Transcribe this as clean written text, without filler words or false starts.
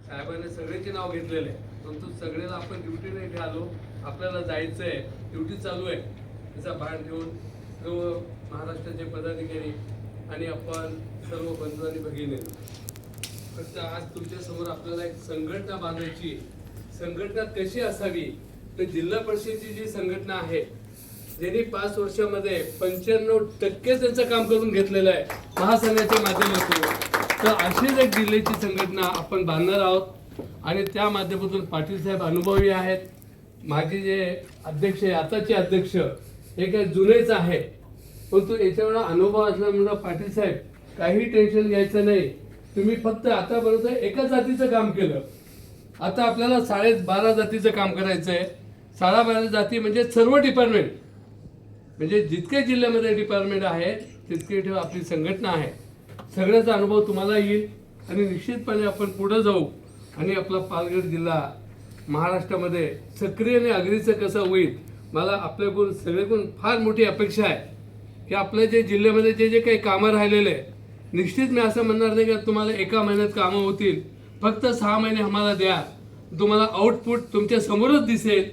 साहेबांनी सगळ्याचे नाव घेतलेलं आहे, परंतु सगळ्याला आपण ड्युटीने इथे आलो, आपल्याला जायचं आहे, ड्युटी चालू आहे, त्याचा भान ठेवून सर्व महाराष्ट्राचे पदाधिकारी आणि आपण सर्व बंधू आणि भगिनी फक्त आज तुमच्या समोर आपल्याला एक संघटना बांधायची. संघटना कशी असावी तर जिल्हा परिषदेची जी संघटना आहे ज्यांनी 5 वर्षामध्ये 95% त्यांचं काम करून घेतलेलं आहे महासंघाच्या माध्यमातून, तर अशीच एक जिल्ह्याची संघटना आपण बांधणार आहोत. आणि त्या माध्यमातून पाटील साहेब अनुभवी आहेत. माझे जे अध्यक्ष आहे, आताचे अध्यक्ष हे काही जुनेच आहे, परंतु याच्यावर अनुभव असल्यामुळे पाटील साहेब काही टेन्शन घ्यायचं नाही. तुम्ही फक्त आतापर्यंत एका जातीचं काम केलं, आता आपल्याला 12.5 जातीचं काम करायचं आहे. 12.5 जाती म्हणजे सर्व डिपार्टमेंट, म्हणजे जितके जिल्ह्यामध्ये डिपार्टमेंट आहे तितके ठेव आपली संघटना आहे. सगळ्याचा अनुभव तुम्हाला येईल आणि निश्चितपणे आपण पुढे जाऊ आणि आपला पालघर जिल्हा महाराष्ट्रामध्ये सक्रिय आणि अग्रेसर कसा होईल. मला आपल्याकडून सगळ्याकडून फार मोठी अपेक्षा आहे की आपल्या जे जिल्ह्यामध्ये जे काही कामं राहिलेले आहे, निश्चित मी असं म्हणणार नाही की तुम्हाला एका महिन्यात कामं होतील. फक्त 6 महिने आम्हाला द्या, तुम्हाला आउटपुट तुमच्या समोरच दिसेल.